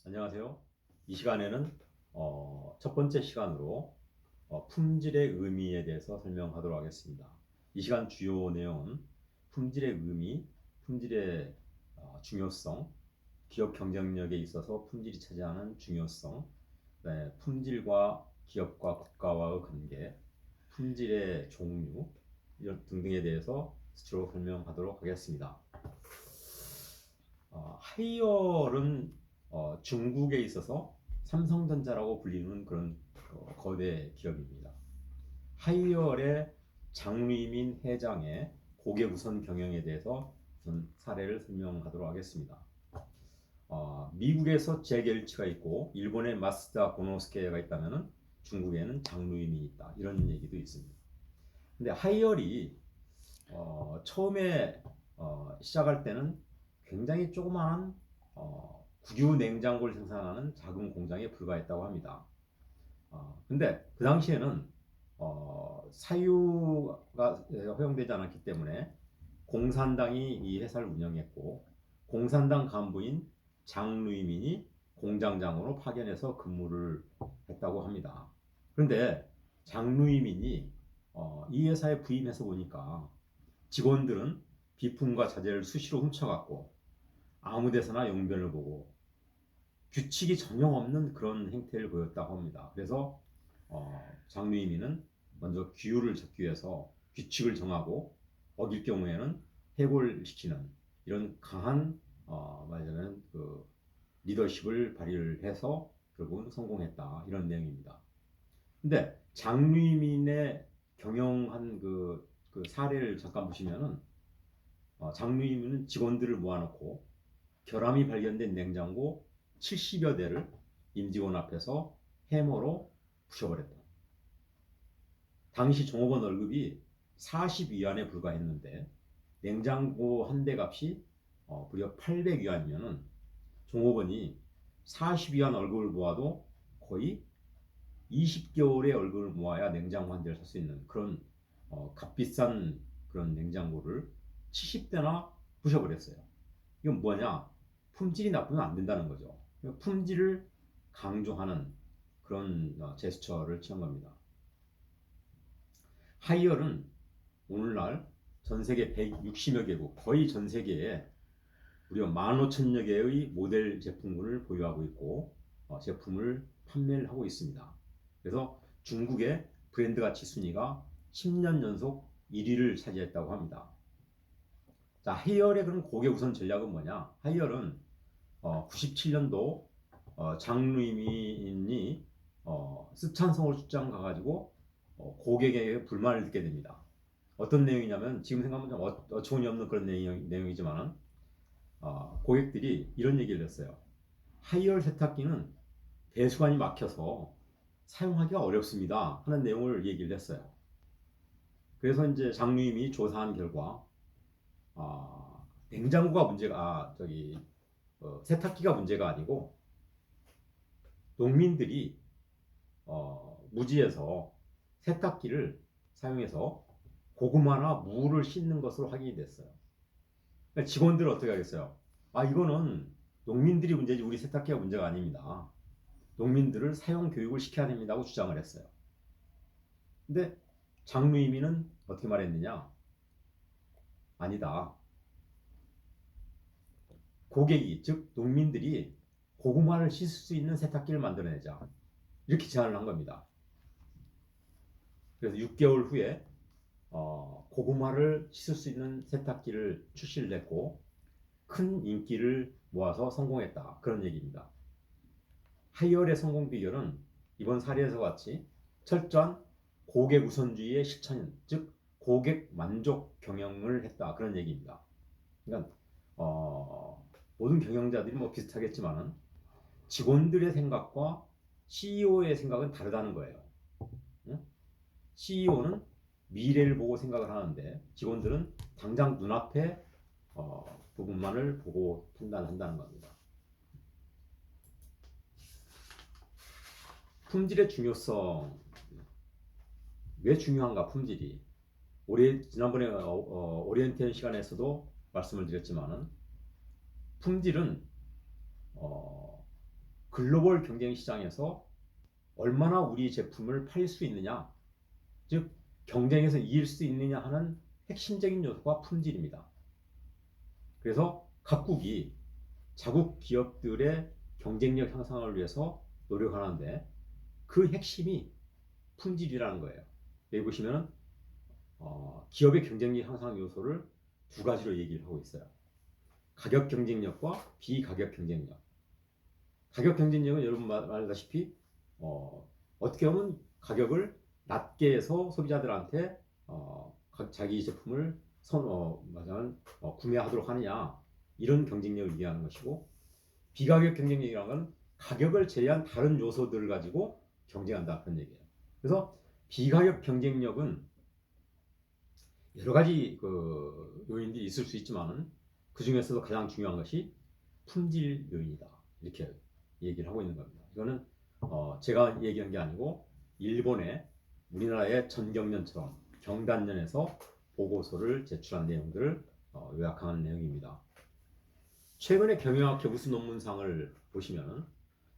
안녕하세요. 이 시간에는 첫 번째 시간으로 품질의 의미에 대해서 설명하도록 하겠습니다. 이 시간 주요 내용은 품질의 의미, 품질의 중요성, 기업 경쟁력에 있어서 품질이 차지하는 중요성, 네, 품질과 기업과 국가와의 관계, 품질의 종류 이런 등등에 대해서 수치로 설명하도록 하겠습니다. 하이얼은 중국에 있어서 삼성전자라고 불리는 그런 거대 기업입니다. 하이얼의 장리민 회장의 고객 우선 경영에 대해서 우선 사례를 설명하도록 하겠습니다. 미국에서 잭 엘치가 있고 일본의 마스다 고노스케가 있다면 중국에는 장루임이 있다, 이런 얘기도 있습니다. 근데 하이얼이 처음에 시작할 때는 굉장히 조그마한 국유 냉장고를 생산하는 작은 공장에 불과했다고 합니다. 근데 그 당시에는 사유가 허용되지 않았기 때문에 공산당이 이 회사를 운영했고, 공산당 간부인 장루이민이 공장장으로 파견해서 근무를 했다고 합니다. 그런데 장루이민이 이 회사에 부임해서 보니까 직원들은 비품과 자재를 수시로 훔쳐갔고 아무 데서나 용변을 보고 규칙이 전혀 없는 그런 행태를 보였다고 합니다. 그래서 장루이민은 먼저 규율을 잡기 위해서 규칙을 정하고 어길 경우에는 해고를 시키는 이런 강한 말하자면 그 리더십을 발휘를 해서 결국은 성공했다, 이런 내용입니다. 근데 장루이민의 경영한 그 사례를 잠깐 보시면은 장루이민은 직원들을 모아놓고 결함이 발견된 냉장고 70여 대를 임직원 앞에서 해머로 부셔버렸다. 당시 종업원 월급이 40위안에 불과했는데 냉장고 한 대 값이 무려 800위안이면은 종업원이 40위안 월급을 모아도 거의 20개월의 월급을 모아야 냉장고 한 대를 살 수 있는 그런 값비싼 그런 냉장고를 70대나 부셔버렸어요. 이건 뭐냐? 품질이 나쁘면 안 된다는 거죠. 품질을 강조하는 그런 제스처를 취한 겁니다. 하이얼은 오늘날 전 세계 160여 개국, 거의 전 세계에 무려 15,000여 개의 모델 제품군을 보유하고 있고 제품을 판매를 하고 있습니다. 그래서 중국의 브랜드 가치 순위가 10년 연속 1위를 차지했다고 합니다. 자, 하이얼의 그런 고객 우선 전략은 뭐냐? 하이얼은 97년도 장루이민이 쓰촨성을 출장 가가지고 고객에게 불만을 듣게 됩니다. 어떤 내용이냐면 지금 생각하면 좀 어처구니 없는 그런 내용이지만 고객들이 이런 얘기를 했어요. 하이얼 세탁기는 배수관이 막혀서 사용하기가 어렵습니다 하는 내용을 얘기를 했어요. 그래서 이제 장류임이 조사한 결과 냉장고가 문제가 세탁기가 문제가 아니고 농민들이 무지에서 세탁기를 사용해서 고구마나 무를 씻는 것으로 확인이 됐어요. 그러니까 직원들은 어떻게 하겠어요? 이거는 농민들이 문제지 우리 세탁기가 문제가 아닙니다. 농민들을 사용 교육을 시켜야 됩니다고 주장을 했어요. 근데 장루이민은 어떻게 말했느냐? 아니다. 고객이, 즉 농민들이 고구마를 씻을 수 있는 세탁기를 만들어내자, 이렇게 제안을 한 겁니다. 그래서 6개월 후에 고구마를 씻을 수 있는 세탁기를 출시를 했고 큰 인기를 모아서 성공했다, 그런 얘기입니다. 하이얼의 성공 비결은 이번 사례에서 같이 철저한 고객 우선주의의 실천, 즉 고객 만족 경영을 했다, 그런 얘기입니다. 그러니까 모든 경영자들이 뭐 비슷하겠지만은 직원들의 생각과 CEO의 생각은 다르다는 거예요. CEO는 미래를 보고 생각을 하는데 직원들은 당장 눈앞에 부분만을 보고 판단한다는 겁니다. 품질의 중요성, 왜 중요한가? 품질이 지난번에 오리엔테이션 시간에서도 말씀을 드렸지만은 품질은 글로벌 경쟁 시장에서 얼마나 우리 제품을 팔 수 있느냐, 즉 경쟁에서 이길 수 있느냐 하는 핵심적인 요소가 품질입니다. 그래서 각국이 자국 기업들의 경쟁력 향상을 위해서 노력하는데 그 핵심이 품질이라는 거예요. 여기 보시면 기업의 경쟁력 향상 요소를 두 가지로 얘기를 하고 있어요. 가격 경쟁력과 비가격 경쟁력. 가격 경쟁력은 여러분 말다시피 어떻게 보면 가격을 낮게 해서 소비자들한테 자기 제품을 구매하도록 하느냐, 이런 경쟁력을 얘기하는 것이고, 비가격 경쟁력이라는 건 가격을 제외한 다른 요소들을 가지고 경쟁한다, 그런 얘기예요. 그래서 비가격 경쟁력은 여러 가지 그 요인들이 있을 수 있지만은 그 중에서도 가장 중요한 것이 품질 요인이다, 이렇게 얘기를 하고 있는 겁니다. 이거는 제가 얘기한 게 아니고 일본의 우리나라의 전경련처럼 경단련에서 보고서를 제출한 내용들을 요약한 내용입니다. 최근에 경영학회 우수 논문상을 보시면은,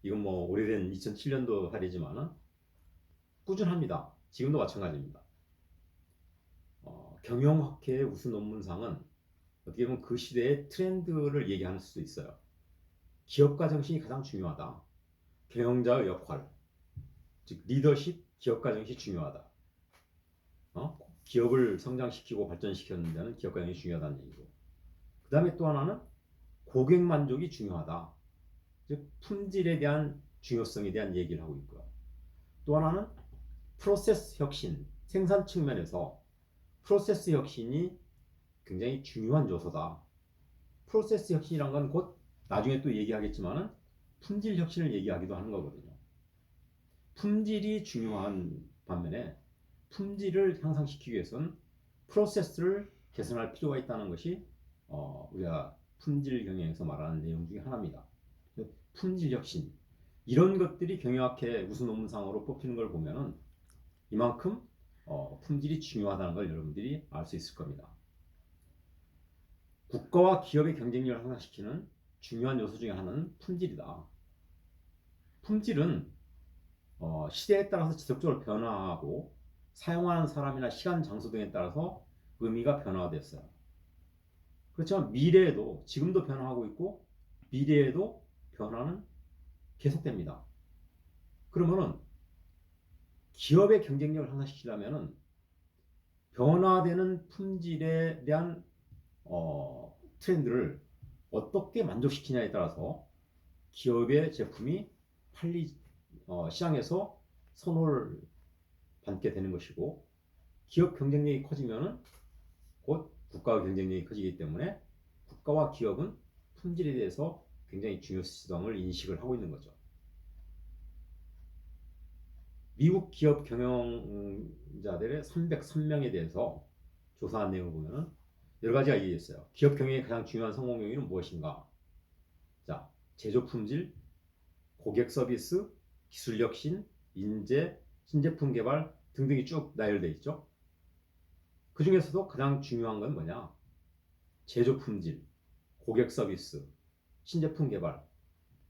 이건 뭐 오래된 2007년도 사례지만은 꾸준합니다. 지금도 마찬가지입니다. 경영학회의 우수 논문상은 어떻게 보면 그 시대의 트렌드를 얘기할 수도 있어요. 기업가 정신이 가장 중요하다. 경영자의 역할, 즉 리더십, 기업가 정신이 중요하다. 기업을 성장시키고 발전시키는 데는 기업가 정신이 중요하다는 얘기고, 그 다음에 또 하나는 고객 만족이 중요하다. 즉 품질에 대한 중요성에 대한 얘기를 하고 있고요. 또 하나는 프로세스 혁신, 생산 측면에서 프로세스 혁신이 굉장히 중요한 요소다. 프로세스 혁신이란 건 곧 나중에 또 얘기하겠지만은 품질 혁신을 얘기하기도 하는 거거든요. 품질이 중요한 반면에 품질을 향상시키기 위해서는 프로세스를 개선할 필요가 있다는 것이 우리가 품질 경영에서 말하는 내용 중에 하나입니다. 품질 혁신, 이런 것들이 경영학회 우수 논문상으로 뽑히는 걸 보면은 이만큼 품질이 중요하다는 걸 여러분들이 알 수 있을 겁니다. 국가와 기업의 경쟁력을 향상시키는 중요한 요소 중에 하나는 품질이다. 품질은 시대에 따라서 지속적으로 변화하고 사용하는 사람이나 시간, 장소 등에 따라서 의미가 변화됐어요. 그렇지만 미래에도, 지금도 변화하고 있고 미래에도 변화는 계속됩니다. 그러면은 기업의 경쟁력을 향상시키려면은 변화되는 품질에 대한 트렌드를 어떻게 만족시키냐에 따라서 기업의 제품이 시장에서 선호를 받게 되는 것이고, 기업 경쟁력이 커지면은 곧 국가의 경쟁력이 커지기 때문에 국가와 기업은 품질에 대해서 굉장히 중요성을 인식을 하고 있는 거죠. 미국 기업 경영자들의 303명에 대해서 조사한 내용을 보면 여러 가지가 얘기했어요. 기업 경영의 가장 중요한 성공 요인은 무엇인가? 자, 제조 품질, 고객 서비스, 기술 혁신, 인재, 신제품 개발 등등이 쭉 나열되어 있죠. 그 중에서도 가장 중요한 건 뭐냐? 제조 품질, 고객 서비스, 신제품 개발,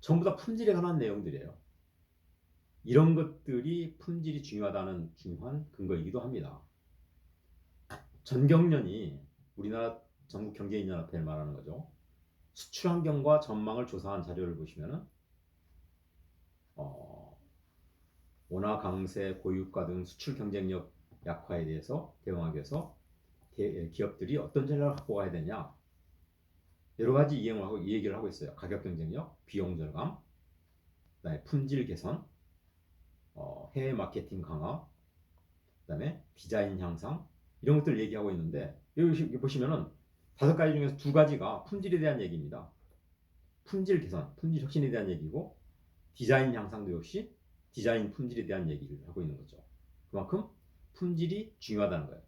전부 다 품질에 관한 내용들이에요. 이런 것들이 품질이 중요하다는 중요한 근거이기도 합니다. 전경련이 우리나라 전국경제인연합회를 말하는 거죠. 수출 환경과 전망을 조사한 자료를 보시면은 원화 강세, 고유가 등 수출 경쟁력 약화에 대해서 대응하기 위해서 기업들이 어떤 전략을 갖고 가야 되냐, 여러 가지 얘기를 하고 있어요. 가격 경쟁력, 비용 절감, 그다음에 품질 개선, 해외 마케팅 강화, 그다음에 디자인 향상, 이런 것들을 얘기하고 있는데, 여기 보시면은 5가지 중에서 2가지가 품질에 대한 얘기입니다. 품질 개선, 품질 혁신에 대한 얘기고, 디자인 향상도 역시 디자인 품질에 대한 얘기를 하고 있는 거죠. 그만큼 품질이 중요하다는 거예요.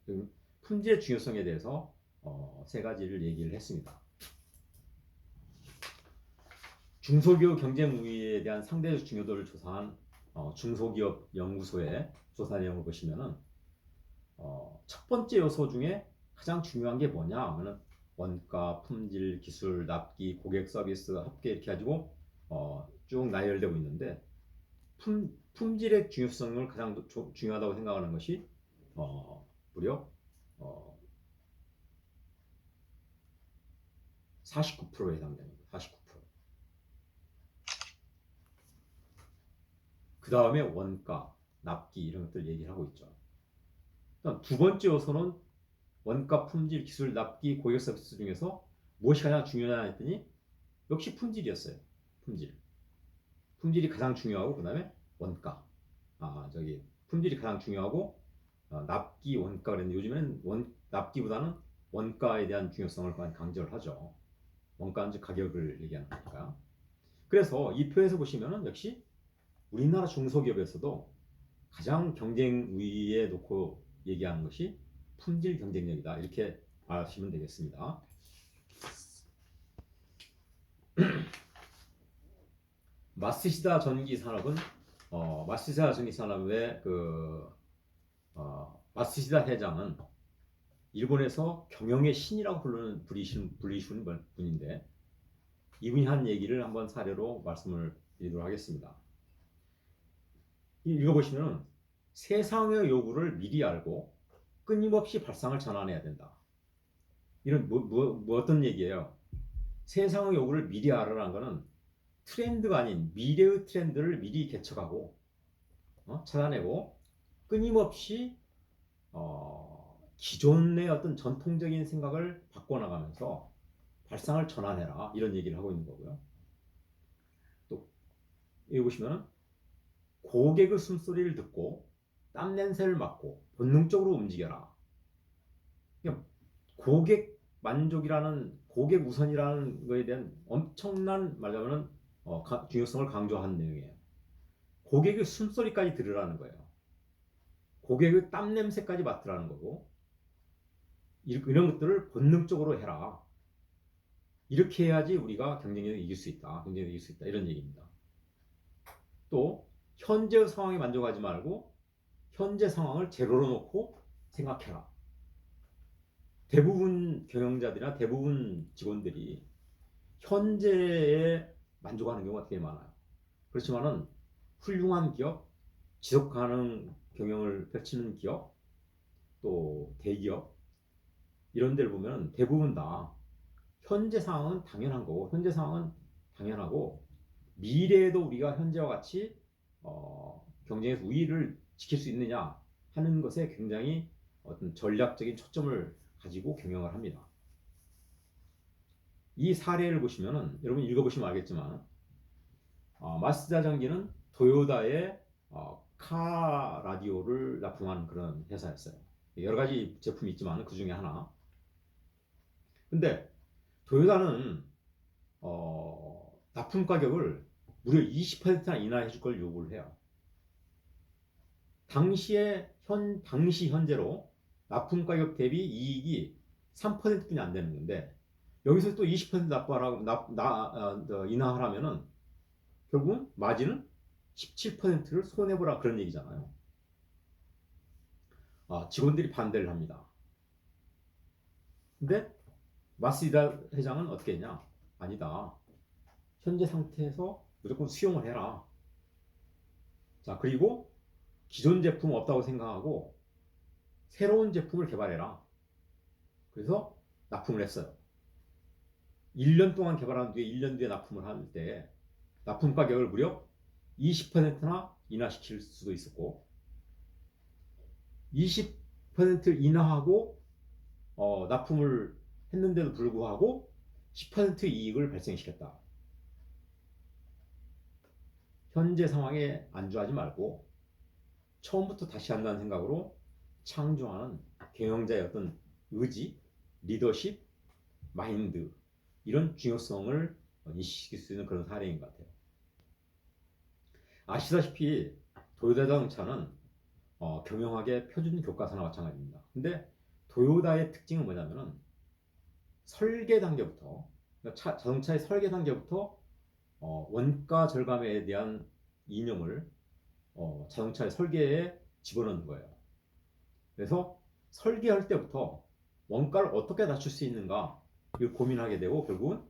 품질의 중요성에 대해서 3가지를 얘기를 했습니다. 중소기업 경쟁 우위에 대한 상대적 중요도를 조사한 중소기업 연구소의 조사 내용을 보시면은 첫 번째 요소 중에 가장 중요한 게 뭐냐 하면은 원가, 품질, 기술, 납기, 고객 서비스 합계 이렇게 가지고 쭉 나열되고 있는데 품질의 중요성을 가장 중요하다고 생각하는 것이 무려 49%에 해당됩니다. 49%. 그 다음에 원가, 납기 이런 것들 얘기를 하고 있죠. 두 번째 요소는 원가, 품질, 기술, 납기, 고객 서비스 중에서 무엇이 가장 중요하냐 했더니 역시 품질이었어요. 품질이 가장 중요하고 그 다음에 원가. 품질이 가장 중요하고 납기, 원가 그랬는데 요즘에는 납기보다는 원가에 대한 중요성을 강조를 하죠. 원가는 즉 가격을 얘기하는 거니까. 그래서 이 표에서 보시면은 역시 우리나라 중소기업에서도 가장 경쟁 우위에 놓고 얘기하는 것이 품질 경쟁력이다. 이렇게 아시면 되겠습니다. 마쓰시다 전기 산업은 마쓰시다 전기 산업의 마쓰시다 회장은 일본에서 경영의 신이라고 불리시는 분인데 이분이 한 얘기를 한번 사례로 말씀을 드리도록 하겠습니다. 읽어보시면 세상의 요구를 미리 알고 끊임없이 발상을 전환해야 된다. 이런 어떤 얘기예요? 세상의 요구를 미리 알아라는 것은 트렌드가 아닌 미래의 트렌드를 미리 개척하고 찾아내고 끊임없이 기존의 어떤 전통적인 생각을 바꿔나가면서 발상을 전환해라 이런 얘기를 하고 있는 거고요. 또 여기 보시면 고객의 숨소리를 듣고 땀 냄새를 맡고 본능적으로 움직여라. 고객 만족이라는 고객 우선이라는 것에 대한 엄청난 말하자면 중요성을 강조한 내용이에요. 고객의 숨소리까지 들으라는 거예요. 고객의 땀 냄새까지 맡으라는 거고 이런 것들을 본능적으로 해라. 이렇게 해야지 우리가 경쟁력을 이길 수 있다. 경쟁력을 이길 수 있다. 이런 얘기입니다. 또 현재 상황에 만족하지 말고 현재 상황을 제로로 놓고 생각해라. 대부분 경영자들이나 대부분 직원들이 현재에 만족하는 경우가 되게 많아요. 그렇지만은 훌륭한 기업, 지속 가능 경영을 펼치는 기업, 또 대기업 이런 데를 보면 대부분 다 현재 상황은 당연한 거고 현재 상황은 당연하고 미래에도 우리가 현재와 같이 경쟁에서 우위를 지킬 수 있느냐 하는 것에 굉장히 어떤 전략적인 초점을 가지고 경영을 합니다. 이 사례를 보시면은 여러분 읽어보시면 알겠지만 마쓰다 전기는 도요다의 카 라디오를 납품하는 그런 회사였어요. 여러 가지 제품이 있지만 그 중에 하나. 근데 도요다는 납품 가격을 무려 20%나 인하해 줄 걸 요구를 해요. 당시 현재로 납품 가격 대비 이익이 3%뿐이 안 되는 건데 여기서 또 20% 인하하라면은 결국은 마진은 17%를 손해보라 그런 얘기잖아요. 직원들이 반대를 합니다. 근데 마쓰다 회장은 어떻게 했냐? 아니다. 현재 상태에서 무조건 수용을 해라. 자, 그리고 기존 제품 없다고 생각하고 새로운 제품을 개발해라. 그래서 납품을 했어요. 1년 동안 개발한 뒤에 1년 뒤에 납품을 할 때 납품 가격을 무려 20%나 인하시킬 수도 있었고 20% 인하하고 납품을 했는데도 불구하고 10% 이익을 발생시켰다. 현재 상황에 안주하지 말고 처음부터 다시 한다는 생각으로 창조하는 경영자의 어떤 의지, 리더십, 마인드 이런 중요성을 인식시킬 수 있는 그런 사례인 것 같아요. 아시다시피 도요타 자동차는 경영학의 표준 교과서나 마찬가지입니다. 근데 도요타의 특징은 뭐냐면은 설계 단계부터 그러니까 자동차의 설계 단계부터 원가 절감에 대한 이념을 자동차의 설계에 집어넣는 거예요. 그래서 설계할 때부터 원가를 어떻게 낮출 수 있는가 이걸 고민하게 되고 결국은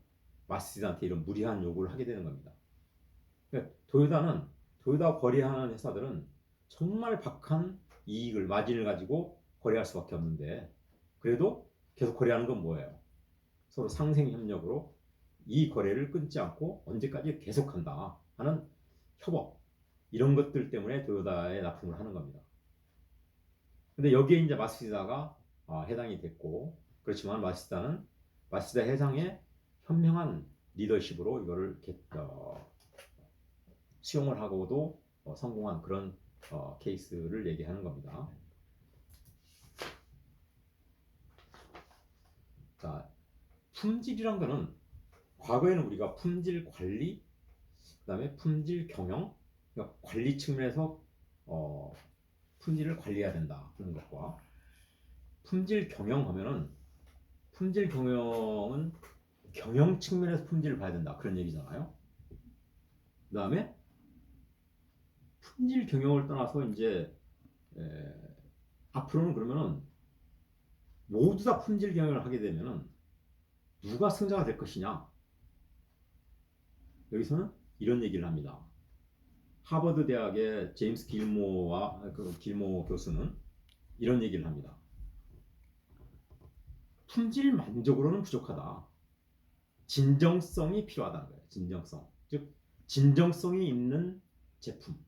마쓰다한테 이런 무리한 요구를 하게 되는 겁니다. 그러니까 토요타 거래하는 회사들은 정말 박한 이익을 마진을 가지고 거래할 수밖에 없는데 그래도 계속 거래하는 건 뭐예요? 서로 상생 협력으로 이 거래를 끊지 않고 언제까지 계속한다 하는 협업 이런 것들 때문에 토요타에 납품을 하는 겁니다. 근데 여기에 이제 마쓰다가 해당이 됐고 그렇지만 마쓰다 회장의 현명한 리더십으로 이거를 수용을 하고도 성공한 그런 케이스를 얘기하는 겁니다. 자, 품질이란 거는 과거에는 우리가 품질 관리, 그다음에 품질 경영, 그러니까 관리 측면에서 품질을 관리해야 된다 하는 것과 품질 경영하면은 품질 경영은 경영 측면에서 품질을 봐야 된다 그런 얘기잖아요. 그다음에 품질 경영을 떠나서 이제 앞으로는 그러면은 모두 다 품질 경영을 하게 되면은 누가 승자가 될 것이냐? 여기서는 이런 얘기를 합니다. 하버드 대학의 제임스 길모 교수는 이런 얘기를 합니다. 품질 만족으로는 부족하다. 진정성이 필요하다는 거예요. 진정성. 즉 진정성이 있는 제품.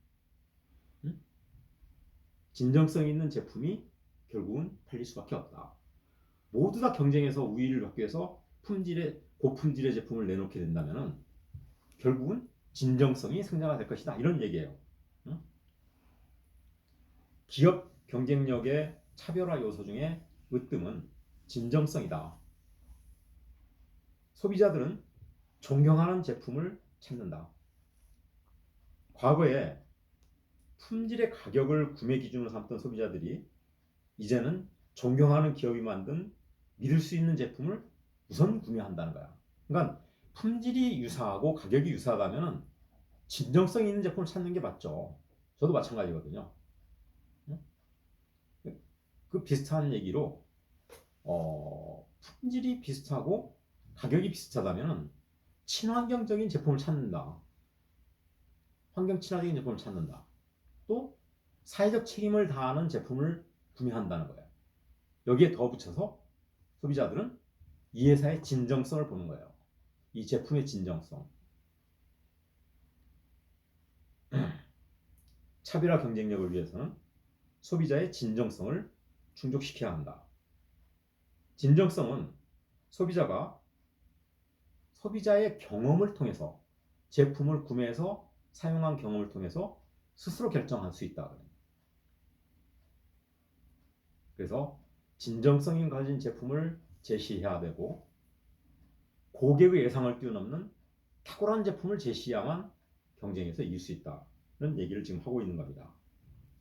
진정성이 있는 제품이 결국은 팔릴 수밖에 없다. 모두 다 경쟁해서 우위를 갖기 위해서 고품질의 제품을 내놓게 된다면 결국은 진정성이 승자가 될 것이다. 이런 얘기예요. 기업 경쟁력의 차별화 요소 중에 으뜸은 진정성이다. 소비자들은 존경하는 제품을 찾는다. 과거에 품질의 가격을 구매 기준으로 삼던 소비자들이 이제는 존경하는 기업이 만든 믿을 수 있는 제품을 우선 구매한다는 거야. 그러니까 품질이 유사하고 가격이 유사하다면 진정성 있는 제품을 찾는 게 맞죠. 저도 마찬가지거든요. 그 비슷한 얘기로 품질이 비슷하고 가격이 비슷하다면 친환경적인 제품을 찾는다. 환경 친화적인 제품을 찾는다. 또 사회적 책임을 다하는 제품을 구매한다는 거예요. 여기에 더 붙여서 소비자들은 이 회사의 진정성을 보는 거예요. 이 제품의 진정성. 차별화 경쟁력을 위해서는 소비자의 진정성을 충족시켜야 한다. 진정성은 소비자의 경험을 통해서 제품을 구매해서 사용한 경험을 통해서 스스로 결정할 수 있다. 그래서 진정성이 가진 제품을 제시해야 되고 고객의 예상을 뛰어넘는 탁월한 제품을 제시해야만 경쟁에서 이길 수 있다는 얘기를 지금 하고 있는 겁니다.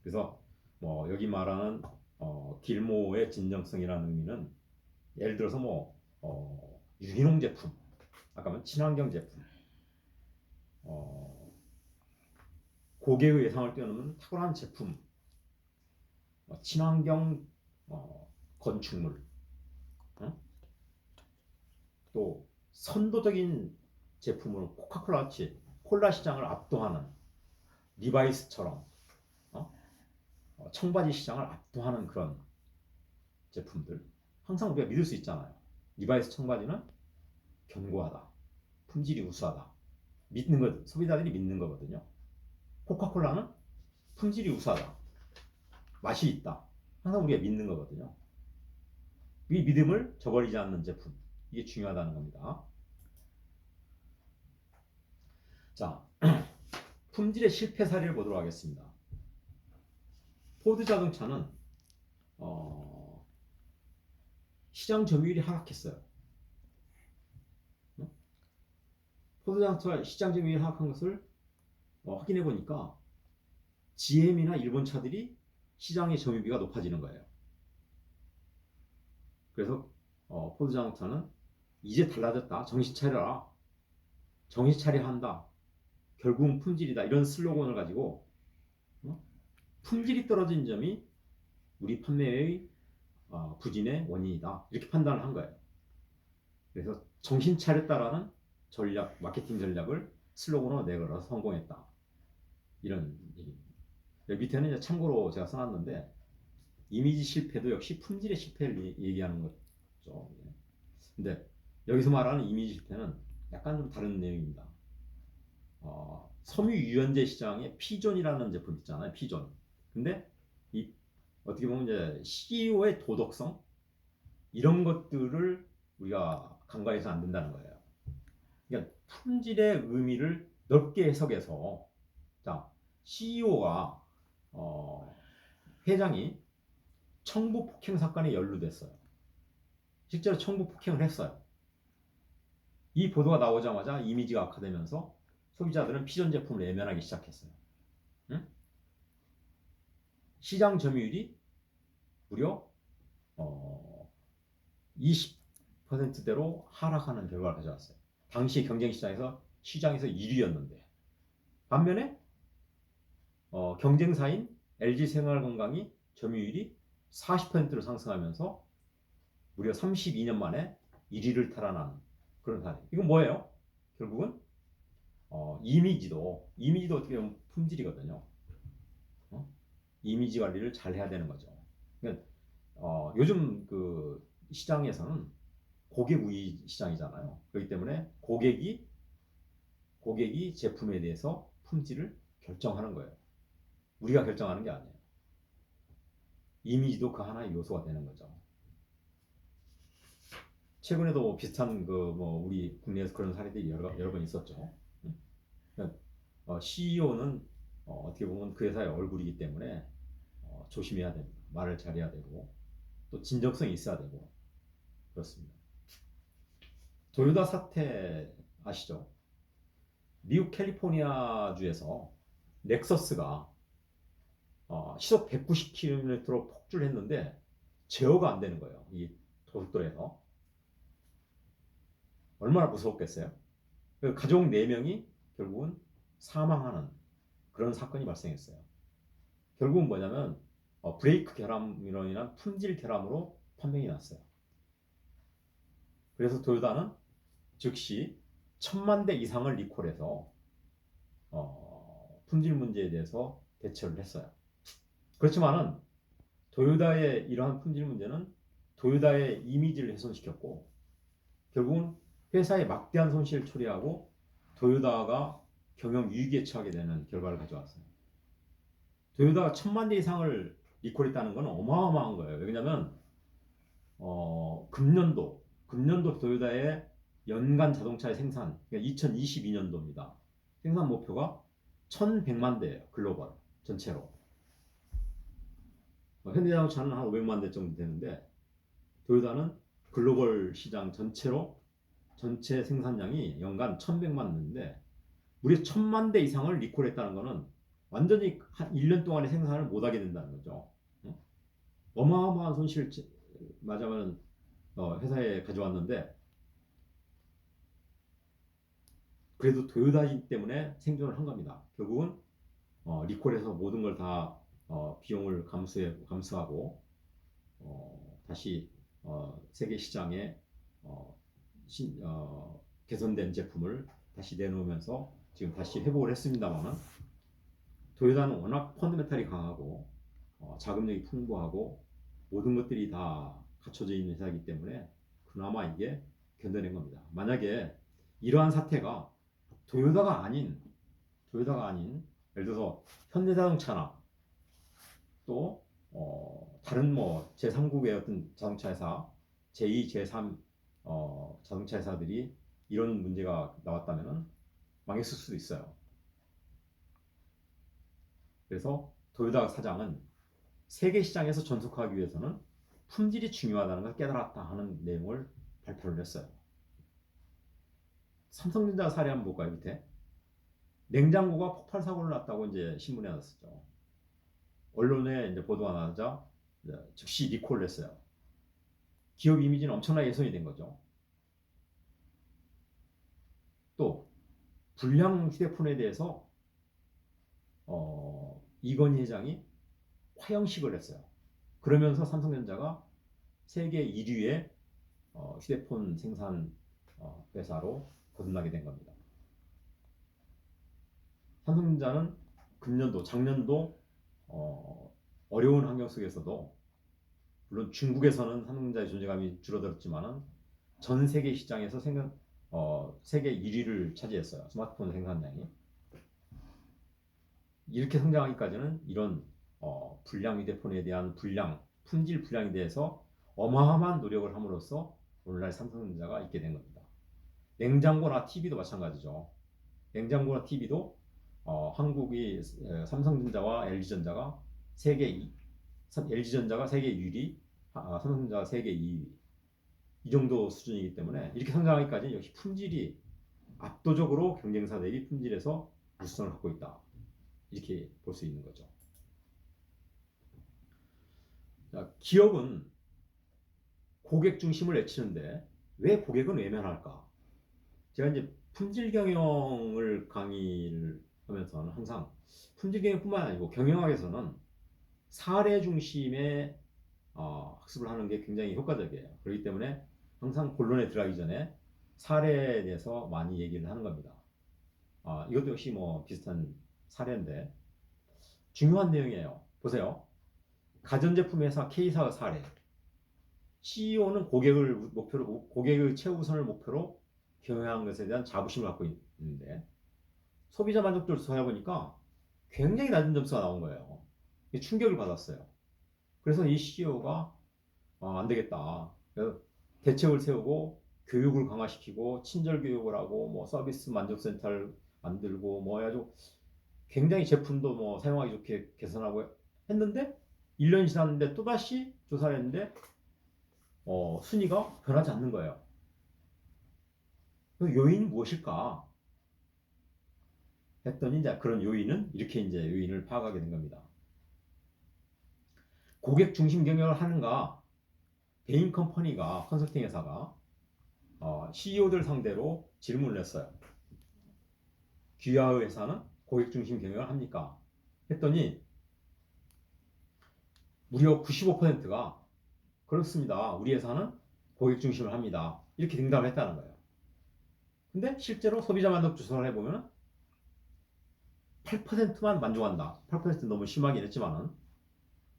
그래서 여기 말하는 길모의 진정성이라는 의미는 예를 들어서 유기농 제품, 아까 말한 친환경 제품, 고객의 예상을 뛰어넘는 탁월한 제품, 친환경 건축물, 또 선도적인 제품으로 코카콜라같이 콜라 시장을 압도하는 리바이스처럼 청바지 시장을 압도하는 그런 제품들 항상 우리가 믿을 수 있잖아요. 리바이스 청바지는 견고하다, 품질이 우수하다, 믿는 것 소비자들이 믿는 거거든요. 코카콜라는 품질이 우수하다, 맛이 있다, 항상 우리가 믿는 거거든요. 이 믿음을 저버리지 않는 제품, 이게 중요하다는 겁니다. 자, 품질의 실패 사례를 보도록 하겠습니다. 포드 자동차는 시장 점유율이 하락했어요. 포드 자동차 시장 점유율이 하락한 것을 확인해 보니까 GM이나 일본 차들이 시장의 점유비가 높아지는 거예요. 그래서 포드 자동차는 이제 달라졌다. 정신 차려라. 정신 차려야 한다. 결국은 품질이다. 이런 슬로건을 가지고 품질이 떨어진 점이 우리 판매의 부진의 원인이다. 이렇게 판단을 한 거예요. 그래서 정신 차렸다라는 마케팅 전략을 슬로건으로 내걸어서 성공했다. 이런 얘기입니다. 여기 밑에는 이제 참고로 제가 써놨는데 이미지 실패도 역시 품질의 실패를 얘기하는 거죠. 예. 근데 여기서 말하는 이미지 실패는 약간 좀 다른 내용입니다. 섬유 유연제 시장에 피존이라는 제품 있잖아요. 피존. 근데 이 어떻게 보면 이제 CEO의 도덕성 이런 것들을 우리가 간과해서 안 된다는 거예요. 그러니까 품질의 의미를 넓게 해석해서 자 CEO가 회장이 청부 폭행 사건에 연루됐어요. 실제로 청부 폭행을 했어요. 이 보도가 나오자마자 이미지가 악화되면서 소비자들은 피존 제품을 외면하기 시작했어요. 응? 시장 점유율이 무려 20%대로 하락하는 결과를 가져왔어요. 당시 경쟁 시장에서 1위였는데 반면에 경쟁사인 LG생활건강이 점유율이 40%로 상승하면서 무려 32년 만에 1위를 탈환한 그런 사례. 이건 뭐예요? 결국은 이미지도 어떻게 보면 품질이거든요. 이미지 관리를 잘 해야 되는 거죠. 그러니까 요즘 그 시장에서는 고객 우위 시장이잖아요. 그렇기 때문에 고객이 제품에 대해서 품질을 결정하는 거예요. 우리가 결정하는 게 아니에요. 이미지도 그 하나의 요소가 되는 거죠. 최근에도 뭐 비슷한 우리 국내에서 그런 사례들이 여러 번 있었죠. 그러니까 CEO는 어떻게 보면 그 회사의 얼굴이기 때문에 조심해야 됩니다. 말을 잘해야 되고 또 진정성이 있어야 되고 그렇습니다. 도요타 사태 아시죠? 미국 캘리포니아주에서 넥서스가 시속 190km로 폭주를 했는데 제어가 안 되는 거예요. 이 고속도로에서. 얼마나 무서웠겠어요? 가족 4명이 결국은 사망하는 그런 사건이 발생했어요. 결국은 뭐냐면 브레이크 결함으로 인한 품질 결함으로 판명이 났어요. 그래서 도요타는 즉시 1000만 대 이상을 리콜해서 품질 문제에 대해서 대처를 했어요. 그렇지만은 도요타의 이러한 품질 문제는 도요타의 이미지를 훼손시켰고 결국은 회사에 막대한 손실을 초래하고 도요타가 경영 위기에 처하게 되는 결과를 가져왔어요. 도요타가 1000만 대 이상을 리콜했다는 건 어마어마한 거예요. 왜냐하면 금년도 도요타의 연간 자동차의 생산, 그러니까 2022년도입니다. 생산 목표가 1100만 대예요. 글로벌 전체로. 현대자동차는 한 500만 대 정도 되는데 도요타는 글로벌 시장 전체로 전체 생산량이 연간 1100만 대인데 무려 1000만 대 이상을 리콜했다는 것은 완전히 한 1년 동안의 생산을 못하게 된다는 거죠. 어마어마한 손실을 맞아만 회사에 가져왔는데 그래도 도요타이기 때문에 생존을 한 겁니다. 결국은 리콜해서 모든 걸 다 비용을 감수하고 다시 세계 시장에 개선된 제품을 다시 내놓으면서 지금 다시 회복을 했습니다만 도요타는 워낙 펀더멘탈이 강하고 자금력이 풍부하고 모든 것들이 다 갖춰져 있는 회사이기 때문에 그나마 이게 견뎌낸 겁니다. 만약에 이러한 사태가 도요타가 아닌 예를 들어서 현대자동차나 또 다른 제3국의 어떤 자동차 회사 제2, 제3 자동차 회사들이 이런 문제가 나왔다면 망했을 수도 있어요. 그래서 도요타 사장은 세계 시장에서 전속하기 위해서는 품질이 중요하다는 걸 깨달았다 하는 내용을 발표를 했어요. 삼성전자 사례 한번 볼까요? 밑에 냉장고가 폭발 사고를 났다고 이제 신문에 났었죠. 언론에 이제 보도가 나자 즉시 리콜을 했어요. 기업 이미지는 엄청나게 훼손이 된 거죠. 또 불량 휴대폰에 대해서 이건희 회장이 화형식을 했어요. 그러면서 삼성전자가 세계 1위의 휴대폰 생산 회사로 거듭나게 된 겁니다. 삼성전자는 금년도, 작년도 어려운 환경 속에서도 물론 중국에서는 삼성전자의 존재감이 줄어들었지만은 전 세계 시장에서 세계 1위를 차지했어요. 스마트폰 생산량이. 이렇게 성장하기까지는 이런 불량 휴대폰에 대한 품질 불량에 대해서 어마어마한 노력을 함으로써 오늘날 삼성전자가 있게 된 겁니다. 냉장고나 TV도 마찬가지죠. 냉장고나 TV도 한국이 삼성전자와 LG전자가 LG전자가 세계 1위, 삼성전자가 세계 2위 이 정도 수준이기 때문에 이렇게 성장하기까지 역시 품질이 압도적으로 경쟁사 대비 품질에서 우수성을 갖고 있다. 이렇게 볼 수 있는 거죠. 자, 기업은 고객 중심을 외치는데 왜 고객은 외면할까? 제가 이제 품질 경영을 강의를 하면서는 항상 품질 경영뿐만 아니고 경영학에서는 사례 중심의 학습을 하는 게 굉장히 효과적이에요. 그렇기 때문에 항상 본론에 들어가기 전에 사례에 대해서 많이 얘기를 하는 겁니다. 이것도 역시 뭐 비슷한 사례인데 중요한 내용이에요. 보세요. 가전제품 회사 K사의 사례. CEO는 고객의 최우선을 목표로 경영한 것에 대한 자부심을 갖고 있는데 소비자 만족도를 조사해 보니까 굉장히 낮은 점수가 나온 거예요. 충격을 받았어요. 그래서 이 CEO가 안 되겠다. 그래서 대책을 세우고 교육을 강화시키고 친절 교육을 하고 뭐 서비스 만족센터를 만들고 뭐 해가지고 굉장히 제품도 뭐 사용하기 좋게 개선하고 했는데 1년이 지났는데 또다시 조사를 했는데 순위가 변하지 않는 거예요. 그 요인이 무엇일까? 했더니 이제 그런 요인은 이렇게 이제 요인을 파악하게 된 겁니다. 고객 중심 경영을 하는가? 베인 컴퍼니가 컨설팅 회사가 CEO들 상대로 질문을 했어요. 귀하의 회사는 고객 중심 경영을 합니까? 했더니 무려 95%가 그렇습니다. 우리 회사는 고객 중심을 합니다. 이렇게 응답을 했다는 거예요. 근데 실제로 소비자 만족 조사를 해보면 8%만 만족한다. 8% 너무 심하긴 했지만은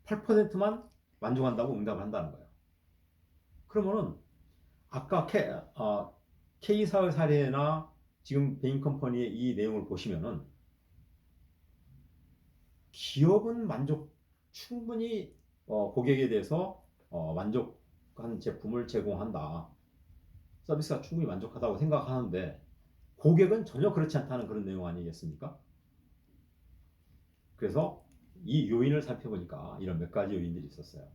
8%만 만족한다고 응답을 한다는 거예요. 그러면은 아까 K사의 사례나 지금 베인 컴퍼니의 이 내용을 보시면은 기업은 충분히 고객에 대해서 만족한 제품을 제공한다. 서비스가 충분히 만족하다고 생각하는데 고객은 전혀 그렇지 않다는 그런 내용 아니겠습니까? 그래서 이 요인을 살펴보니까 이런 몇 가지 요인들이 있었어요.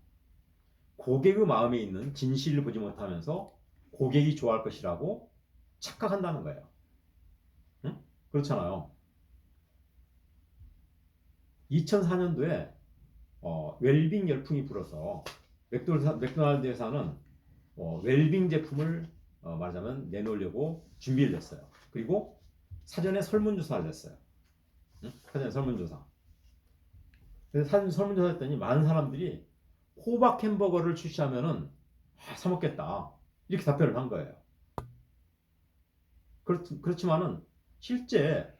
고객의 마음에 있는 진실을 보지 못하면서 고객이 좋아할 것이라고 착각한다는 거예요. 응? 그렇잖아요. 2004년도에 웰빙 열풍이 불어서 맥도날드 회사는 웰빙 제품을 말하자면 내놓으려고 준비를 했어요. 그리고 사전에 설문조사를 했어요. 응? 사전에 설문조사. 그래서 사전 설문조사 했더니 많은 사람들이 호박 햄버거를 출시하면은 사 먹겠다. 이렇게 답변을 한 거예요. 그렇지만은 실제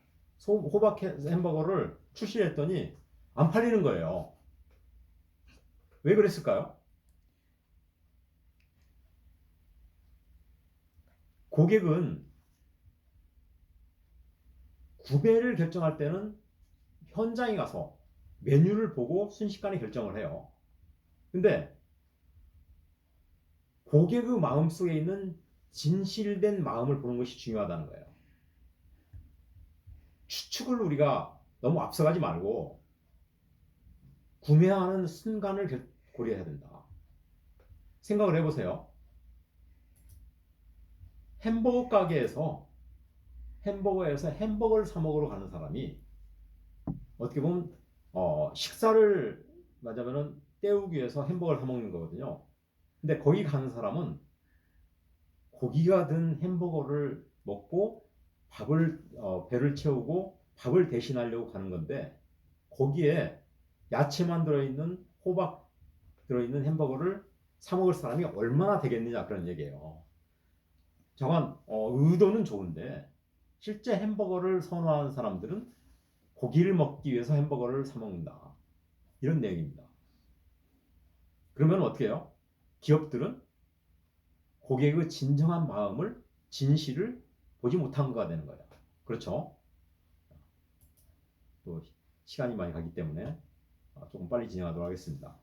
호박 햄버거를 출시했더니 안 팔리는 거예요. 왜 그랬을까요? 고객은 구매를 결정할 때는 현장에 가서 메뉴를 보고 순식간에 결정을 해요. 근데 고객의 마음속에 있는 진실된 마음을 보는 것이 중요하다는 거예요. 추측을 우리가 너무 앞서가지 말고 구매하는 순간을 고려해야 된다. 생각을 해보세요. 햄버거 가게에서 햄버거를 사 먹으러 가는 사람이 어떻게 보면 식사를 맞으면은 때우기 위해서 햄버거를 사 먹는 거거든요. 근데 거기 가는 사람은 고기가 든 햄버거를 먹고 배를 채우고 밥을 대신하려고 가는 건데 거기에 야채만 들어있는 호박 들어있는 햄버거를 사 먹을 사람이 얼마나 되겠느냐 그런 얘기예요. 저건 의도는 좋은데 실제 햄버거를 선호하는 사람들은 고기를 먹기 위해서 햄버거를 사 먹는다. 이런 내용입니다. 그러면 어떻게 해요? 기업들은 고객의 진정한 마음을, 진실을 보지 못한 거가 되는 거예요. 그렇죠? 또 시간이 많이 가기 때문에 조금 빨리 진행하도록 하겠습니다.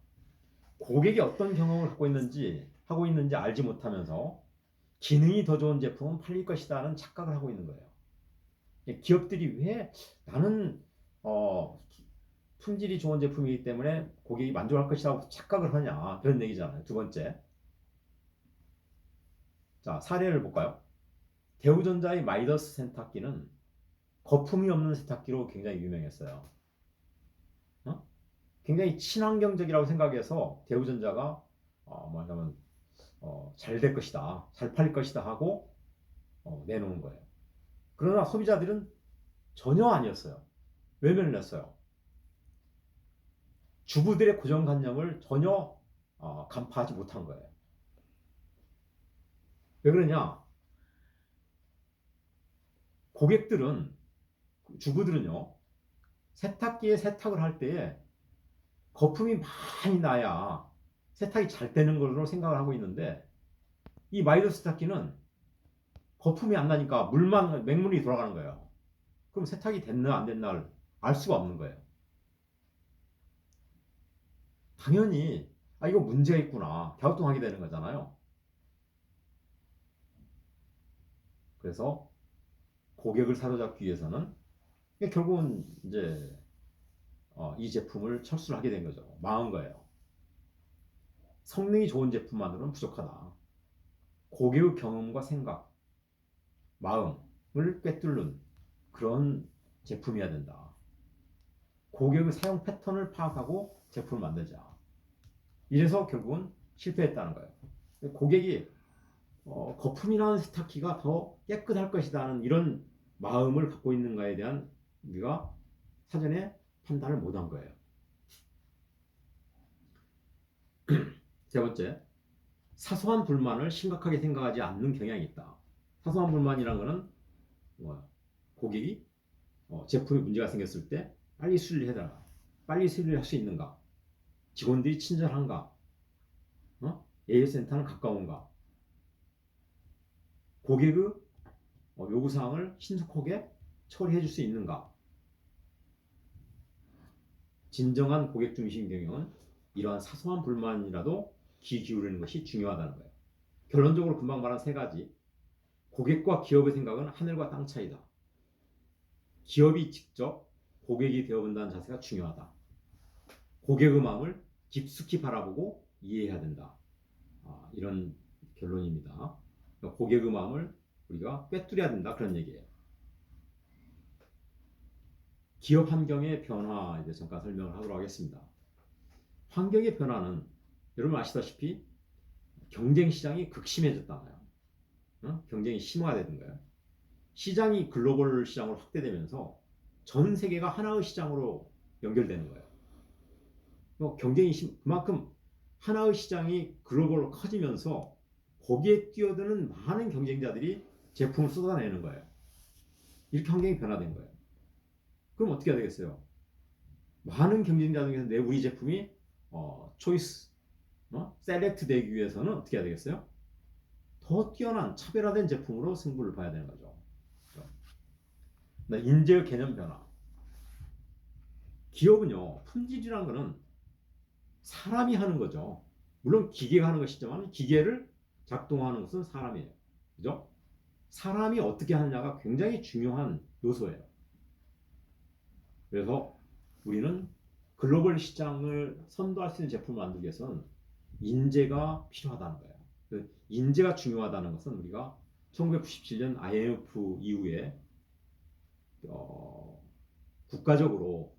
고객이 어떤 경험을 하고 있는지 알지 못하면서 기능이 더 좋은 제품은 팔릴 것이다는 착각을 하고 있는 거예요. 기업들이 왜 나는 품질이 좋은 제품이기 때문에 고객이 만족할 것이라고 착각을 하냐, 그런 얘기잖아요. 두 번째, 자, 사례를 볼까요? 대우전자의 마이더스 세탁기는 거품이 없는 세탁기로 굉장히 유명했어요. 굉장히 친환경적이라고 생각해서 대우전자가 뭐냐면 잘 될 것이다, 잘 팔릴 것이다 하고 내놓은 거예요. 그러나 소비자들은 전혀 아니었어요. 외면을 했어요. 주부들의 고정관념을 전혀 간파하지 못한 거예요. 왜 그러냐? 고객들은, 주부들은요, 세탁기에 세탁을 할 때에 거품이 많이 나야 세탁이 잘 되는 걸로 생각을 하고 있는데, 이 마이더 세탁기는 거품이 안 나니까 맹물이 돌아가는 거예요. 그럼 세탁이 됐나 안 됐나를 알 수가 없는 거예요. 당연히 이거 문제가 있구나, 갸우뚱하게 되는 거잖아요. 그래서 고객을 사로잡기 위해서는 결국은 이제 이 제품을 철수를 하게 된 거죠. 망한 거예요. 성능이 좋은 제품만으로는 부족하다. 고객의 경험과 생각, 마음을 꿰뚫는 그런 제품이어야 된다. 고객의 사용 패턴을 파악하고 제품을 만들자. 이래서 결국은 실패했다는 거예요. 고객이 거품이 나는 세탁기가 더 깨끗할 것이라는 이런 마음을 갖고 있는가에 대한 우리가 사전에 판단을 못한 거예요. 세 번째, 사소한 불만을 심각하게 생각하지 않는 경향이 있다. 사소한 불만이란 거는 고객이 제품에 문제가 생겼을 때 빨리 수리를 해달라, 빨리 수리를 할 수 있는가, 직원들이 친절한가, AS센터는 가까운가, 고객의 요구사항을 신속하게 처리해 줄 수 있는가. 진정한 고객 중심 경영은 이러한 사소한 불만이라도 귀 기울이는 것이 중요하다는 거예요. 결론적으로 금방 말한 세 가지. 고객과 기업의 생각은 하늘과 땅 차이다. 기업이 직접 고객이 되어본다는 자세가 중요하다. 고객의 마음을 깊숙이 바라보고 이해해야 된다. 이런 결론입니다. 고객의 마음을 우리가 꿰뚫어야 된다, 그런 얘기예요. 기업 환경의 변화에 대해서 잠깐 설명을 하도록 하겠습니다. 환경의 변화는 여러분 아시다시피 경쟁 시장이 극심해졌잖아요. 경쟁이 심화가 되는 거예요. 시장이 글로벌 시장으로 확대되면서 전 세계가 하나의 시장으로 연결되는 거예요. 그만큼 하나의 시장이 글로벌로 커지면서 거기에 뛰어드는 많은 경쟁자들이 제품을 쏟아내는 거예요. 이렇게 환경이 변화된 거예요. 그럼 어떻게 해야 되겠어요? 많은 경쟁자 중에서 우리 제품이 초이스, 셀렉트 되기 위해서는 어떻게 해야 되겠어요? 더 뛰어난 차별화된 제품으로 승부를 봐야 되는 거죠. 인재의 개념 변화. 기업은요, 품질이라는 거는 사람이 하는 거죠. 물론 기계가 하는 것이지만 기계를 작동하는 것은 사람이에요. 그죠? 사람이 어떻게 하느냐가 굉장히 중요한 요소예요. 그래서 우리는 글로벌 시장을 선도할 수 있는 제품을 만들기 위해서는 인재가 필요하다는 거예요. 그 인재가 중요하다는 것은 우리가 1997년 IMF 이후에 국가적으로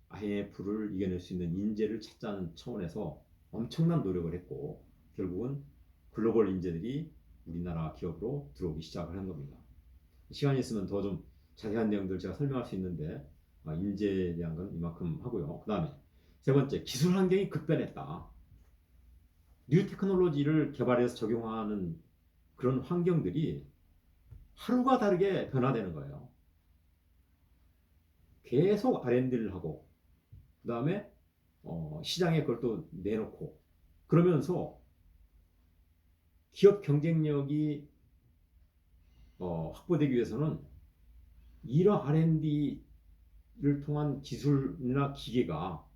IMF를 이겨낼 수 있는 인재를 찾자는 차원에서 엄청난 노력을 했고, 결국은 글로벌 인재들이 우리나라 기업으로 들어오기 시작을 한 겁니다. 시간이 있으면 더 좀 자세한 내용들 제가 설명할 수 있는데 인재에 대한 건 이만큼 하고요. 그 다음에 세 번째, 기술 환경이 급변했다. 뉴 테크놀로지를 개발해서 적용하는 그런 환경들이 하루가 다르게 변화되는 거예요. 계속 R&D를 하고 그 다음에 시장에 그걸 또 내놓고 그러면서 기업 경쟁력이 확보되기 위해서는 이런 R&D를 통한 기술이나 기계가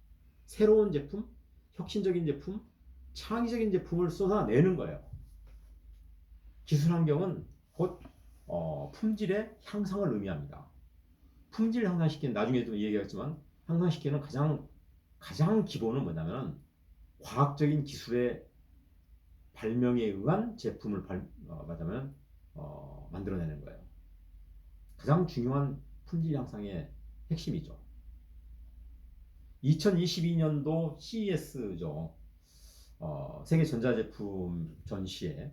새로운 제품, 혁신적인 제품, 창의적인 제품을 쏟아내는 거예요. 기술 환경은 곧 품질의 향상을 의미합니다. 품질 향상시키는 나중에도 얘기했지만 향상시키는 가장 기본은 뭐냐면 과학적인 기술의 발명에 의한 제품을 말하자면 만들어내는 거예요. 가장 중요한 품질 향상의 핵심이죠. 2022년도 CES죠. 세계 전자제품 전시회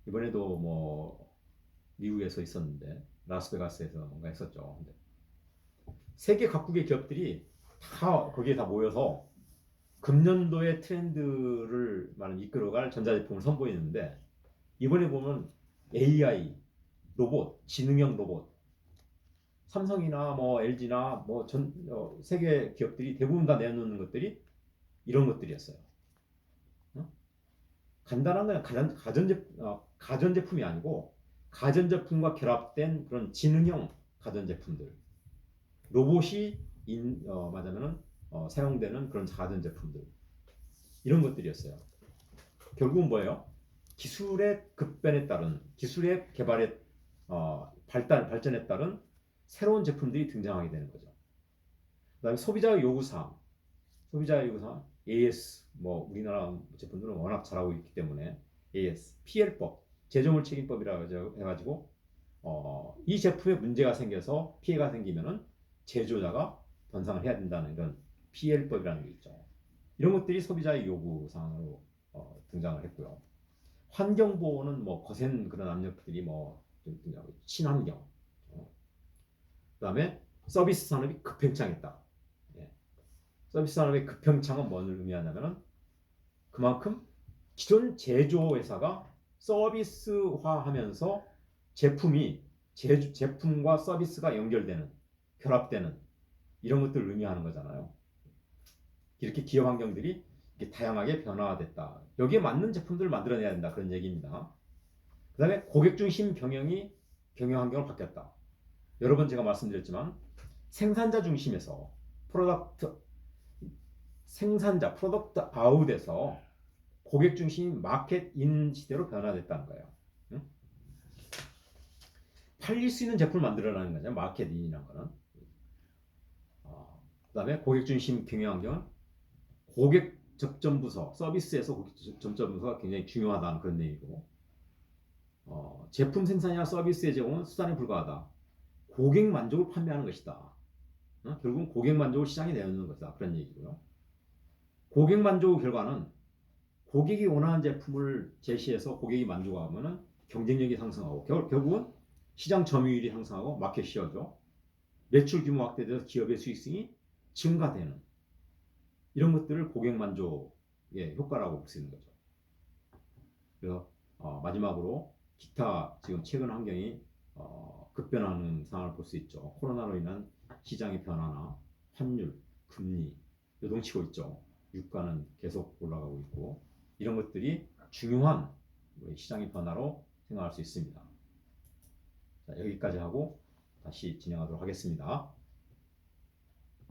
이번에도 뭐 미국에서 있었는데 라스베가스에서 뭔가 했었죠. 근데 세계 각국의 기업들이 다 거기에 다 모여서 금년도의 트렌드를 많은 이끌어갈 전자제품을 선보이는데 이번에 보면 AI, 로봇, 지능형 로봇, 삼성이나 뭐 LG나 뭐 세계 기업들이 대부분 다 내놓는 것들이 이런 것들이었어요. 간단한 건 가전제품이 아니고 가전제품과 결합된 그런 지능형 가전제품들, 로봇이 말하자면은 사용되는 그런 가전제품들 이런 것들이었어요. 결국은 뭐예요? 기술의 급변에 따른 기술의 개발에 발전에 따른 새로운 제품들이 등장하게 되는 거죠. 그다음에 소비자의 요구사항 AS 뭐 우리나라 제품들은 워낙 잘하고 있기 때문에 AS PL법 제조물 책임법이라고 해가지고 이 제품에 문제가 생겨서 피해가 생기면은 제조자가 변상을 해야 된다는 이런 PL법이라는 게 있죠. 이런 것들이 소비자의 요구 사항으로 등장을 했고요. 환경 보호는 뭐 거센 그런 압력들이 뭐 친환경. 그다음에 서비스 산업이 급팽창했다. 예. 서비스 산업의 급팽창은 뭘 의미하냐면은 그만큼 기존 제조 회사가 서비스화하면서 제품과 서비스가 연결되는 결합되는 이런 것들을 의미하는 거잖아요. 이렇게 기업 환경들이 이렇게 다양하게 변화됐다. 여기에 맞는 제품들을 만들어내야 된다. 그런 얘기입니다. 그 다음에 고객 중심 경영 환경을 바뀌었다. 여러 번 제가 말씀드렸지만 생산자 중심에서 프로덕트 아웃에서 고객 중심 마켓 인 시대로 변화됐다는 거예요. 응? 팔릴 수 있는 제품을 만들어내는 거죠. 마켓 인이라는 거는. 그 다음에 고객 중심 경영 환경은 고객 접점 부서, 서비스에서 고객 접점 부서가 굉장히 중요하다는 그런 얘기고, 제품 생산이나 서비스의 제공은 수단에 불과하다. 고객 만족을 판매하는 것이다. 결국은 고객 만족을 시장에 내놓는 것이다. 그런 얘기고요. 고객 만족 결과는 고객이 원하는 제품을 제시해서 고객이 만족하면 경쟁력이 상승하고 결국은 시장 점유율이 상승하고 마켓 시어죠. 매출 규모 확대돼서 기업의 수익성이 증가되는 이런 것들을 고객 만족의 효과라고 볼 수 있는 거죠. 그래서 마지막으로 기타 지금 최근 환경이 급변하는 상황을 볼 수 있죠. 코로나로 인한 시장의 변화나 환율, 금리 요동치고 있죠. 유가는 계속 올라가고 있고 이런 것들이 중요한 시장의 변화로 생각할 수 있습니다. 자, 여기까지 하고 다시 진행하도록 하겠습니다.